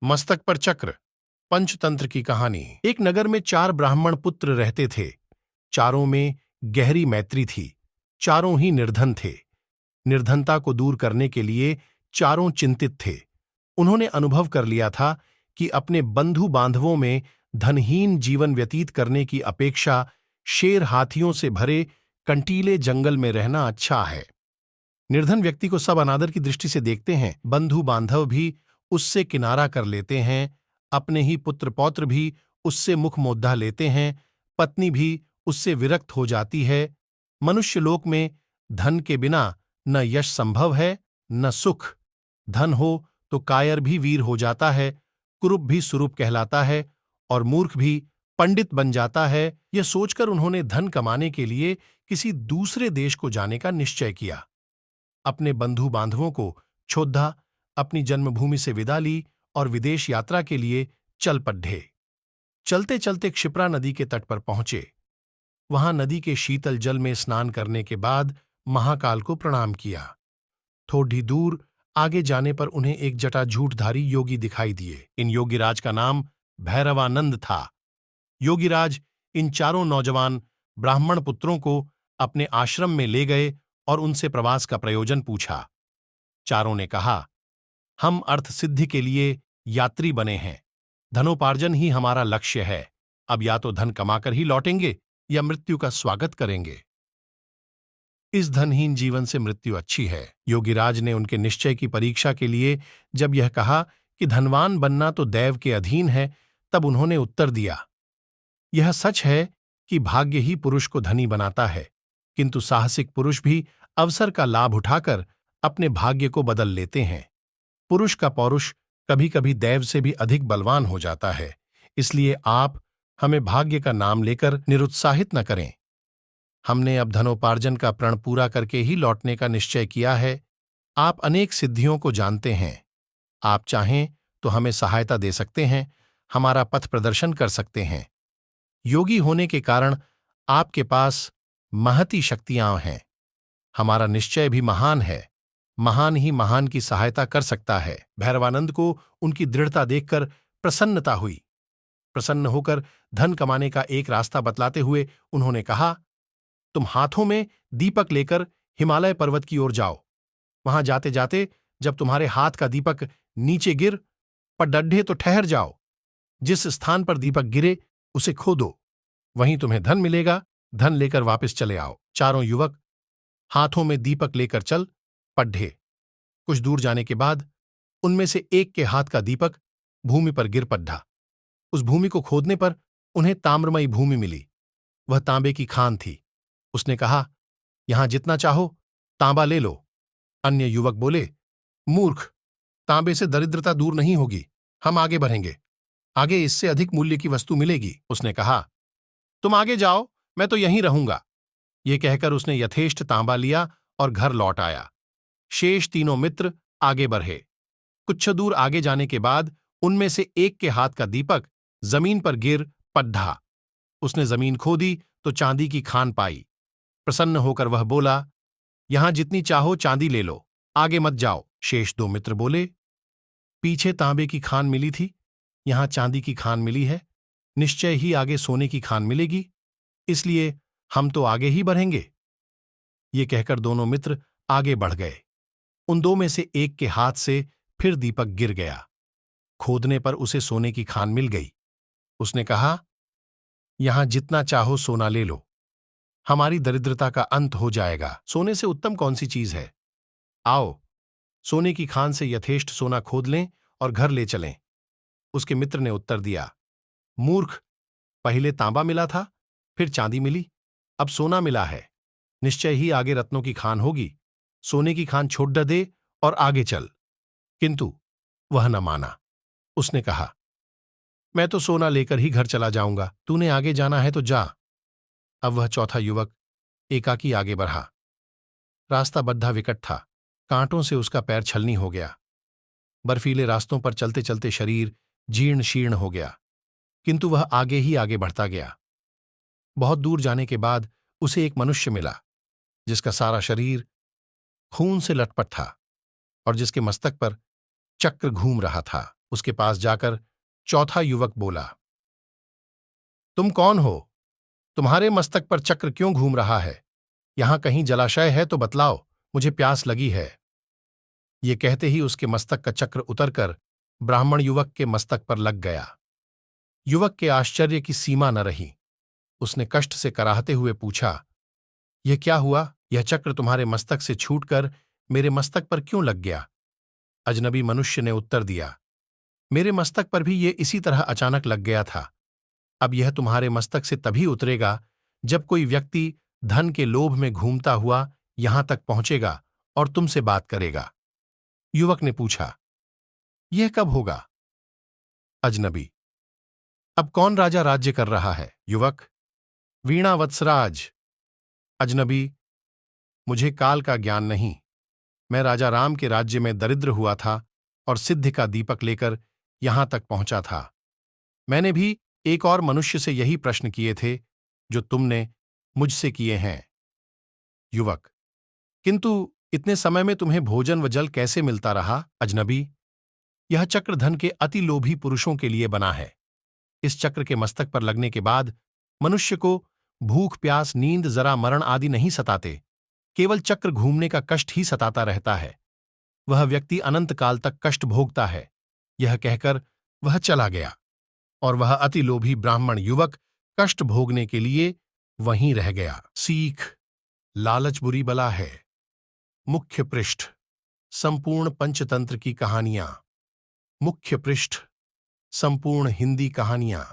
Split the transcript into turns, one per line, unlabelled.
मस्तक पर चक्र। पंचतंत्र की कहानी। एक नगर में 4 ब्राह्मण पुत्र रहते थे। चारों में गहरी मैत्री थी। चारों ही निर्धन थे। निर्धनता को दूर करने के लिए चारों चिंतित थे। उन्होंने अनुभव कर लिया था कि अपने बंधु बांधवों में धनहीन जीवन व्यतीत करने की अपेक्षा शेर हाथियों से भरे कंटीले जंगल में रहना अच्छा है। निर्धन व्यक्ति को सब अनादर की दृष्टि से देखते हैं। बंधु बांधव भी उससे किनारा कर लेते हैं। अपने ही पुत्र पौत्र भी उससे मुख मोद्धा लेते हैं। पत्नी भी उससे विरक्त हो जाती है। मनुष्यलोक में धन के बिना न यश संभव है न सुख। धन हो तो कायर भी वीर हो जाता है, कुरूप भी सुरूप कहलाता है और मूर्ख भी पंडित बन जाता है। यह सोचकर उन्होंने धन कमाने के लिए किसी दूसरे देश को जाने का निश्चय किया। अपने बंधु बांधवों को छोद्धा, अपनी जन्मभूमि से विदा ली और विदेश यात्रा के लिए चल पड़े। चलते चलते क्षिप्रा नदी के तट पर पहुंचे। वहां नदी के शीतल जल में स्नान करने के बाद महाकाल को प्रणाम किया। थोड़ी दूर आगे जाने पर उन्हें एक जटाजूटधारी योगी दिखाई दिए। इन योगीराज का नाम भैरवानंद था। योगीराज इन चारों नौजवान ब्राह्मण पुत्रों को अपने आश्रम में ले गए और उनसे प्रवास का प्रयोजन पूछा। चारों ने कहा, हम अर्थ सिद्धि के लिए यात्री बने हैं। धनोपार्जन ही हमारा लक्ष्य है। अब या तो धन कमाकर ही लौटेंगे या मृत्यु का स्वागत करेंगे। इस धनहीन जीवन से मृत्यु अच्छी है। योगीराज ने उनके निश्चय की परीक्षा के लिए जब यह कहा कि धनवान बनना तो दैव के अधीन है, तब उन्होंने उत्तर दिया, यह सच है कि भाग्य ही पुरुष को धनी बनाता है, किंतु साहसिक पुरुष भी अवसर का लाभ उठाकर अपने भाग्य को बदल लेते हैं। पुरुष का पौरुष कभी कभी दैव से भी अधिक बलवान हो जाता है। इसलिए आप हमें भाग्य का नाम लेकर निरुत्साहित न करें। हमने अब धनोपार्जन का प्रण पूरा करके ही लौटने का निश्चय किया है। आप अनेक सिद्धियों को जानते हैं। आप चाहें तो हमें सहायता दे सकते हैं, हमारा पथ प्रदर्शन कर सकते हैं। योगी होने के कारण आपके पास महती शक्तियां हैं। हमारा निश्चय भी महान है। महान ही महान की सहायता कर सकता है। भैरवानंद को उनकी दृढ़ता देखकर प्रसन्नता हुई। प्रसन्न होकर धन कमाने का एक रास्ता बतलाते हुए उन्होंने कहा, तुम हाथों में दीपक लेकर हिमालय पर्वत की ओर जाओ। वहां जाते जाते जब तुम्हारे हाथ का दीपक नीचे गिर पडड्ढे तो ठहर जाओ। जिस स्थान पर दीपक गिरे उसे खोदो, वहीं तुम्हें धन मिलेगा। धन लेकर वापस चले आओ। चारों युवक हाथों में दीपक लेकर चल पड्ढे। कुछ दूर जाने के बाद उनमें से एक के हाथ का दीपक भूमि पर गिर पड्ढा। उस भूमि को खोदने पर उन्हें ताम्रमयी भूमि मिली। वह तांबे की खान थी। उसने कहा, यहां जितना चाहो तांबा ले लो। अन्य युवक बोले, मूर्ख, तांबे से दरिद्रता दूर नहीं होगी। हम आगे बढ़ेंगे, आगे इससे अधिक मूल्य की वस्तु मिलेगी। उसने कहा, तुम आगे जाओ, मैं तो यहीं रहूंगा। ये कहकर उसने यथेष्ट तांबा लिया और घर लौट आया। शेष तीनों मित्र आगे बढ़े। कुछ दूर आगे जाने के बाद उनमें से एक के हाथ का दीपक जमीन पर गिर पड्ढा। उसने जमीन खोदी तो चांदी की खान पाई। प्रसन्न होकर वह बोला, यहां जितनी चाहो चांदी ले लो, आगे मत जाओ। शेष 2 मित्र बोले, पीछे तांबे की खान मिली थी, यहां चांदी की खान मिली है, निश्चय ही आगे सोने की खान मिलेगी, इसलिए हम तो आगे ही बढ़ेंगे। ये कहकर दोनों मित्र आगे बढ़ गए। उन 2 में से एक के हाथ से फिर दीपक गिर गया। खोदने पर उसे सोने की खान मिल गई। उसने कहा, यहां जितना चाहो सोना ले लो, हमारी दरिद्रता का अंत हो जाएगा। सोने से उत्तम कौन सी चीज है? आओ, सोने की खान से यथेष्ट सोना खोद लें और घर ले चलें। उसके मित्र ने उत्तर दिया, मूर्ख, पहले तांबा मिला था, फिर चांदी मिली, अब सोना मिला है। निश्चय ही आगे रत्नों की खान होगी। सोने की खान छोड़ दे और आगे चल। किंतु वह न माना। उसने कहा, मैं तो सोना लेकर ही घर चला जाऊंगा, तूने आगे जाना है तो जा। अब वह चौथा युवक एकाकी आगे बढ़ा। रास्ता बद्धा विकट था। कांटों से उसका पैर छलनी हो गया। बर्फीले रास्तों पर चलते चलते शरीर जीर्ण शीर्ण हो गया, किंतु वह आगे ही आगे बढ़ता गया। बहुत दूर जाने के बाद उसे एक मनुष्य मिला, जिसका सारा शरीर खून से लटपट था और जिसके मस्तक पर चक्र घूम रहा था। उसके पास जाकर चौथा युवक बोला, तुम कौन हो? तुम्हारे मस्तक पर चक्र क्यों घूम रहा है? यहां कहीं जलाशय है तो बतलाओ, मुझे प्यास लगी है। ये कहते ही उसके मस्तक का चक्र उतरकर ब्राह्मण युवक के मस्तक पर लग गया। युवक के आश्चर्य की सीमा न रही। उसने कष्ट से कराहते हुए पूछा, यह क्या हुआ? यह चक्र तुम्हारे मस्तक से छूटकर मेरे मस्तक पर क्यों लग गया? अजनबी मनुष्य ने उत्तर दिया, मेरे मस्तक पर भी ये इसी तरह अचानक लग गया था। अब यह तुम्हारे मस्तक से तभी उतरेगा जब कोई व्यक्ति धन के लोभ में घूमता हुआ यहां तक पहुंचेगा और तुमसे बात करेगा। युवक ने पूछा, यह कब होगा? अजनबी, अब कौन राजा राज्य कर रहा है? युवक, वीणा वत्सराज। अजनबी, मुझे काल का ज्ञान नहीं। मैं राजा राम के राज्य में दरिद्र हुआ था और सिद्धि का दीपक लेकर यहां तक पहुंचा था। मैंने भी एक और मनुष्य से यही प्रश्न किए थे जो तुमने मुझसे किए हैं। युवक, किंतु इतने समय में तुम्हें भोजन व जल कैसे मिलता रहा? अजनबी, यह चक्र धन के अति लोभी पुरुषों के लिए बना है। इस चक्र के मस्तक पर लगने के बाद मनुष्य को भूख प्यास नींद जरा मरण आदि नहीं सताते, केवल चक्र घूमने का कष्ट ही सताता रहता है। वह व्यक्ति अनंत काल तक कष्ट भोगता है। यह कहकर वह चला गया और वह अति लोभी ब्राह्मण युवक कष्ट भोगने के लिए वहीं रह गया। सीख, लालच बुरी बला है। मुख्य पृष्ठ, संपूर्ण पंचतंत्र की कहानियां। मुख्य पृष्ठ, संपूर्ण हिंदी कहानियां।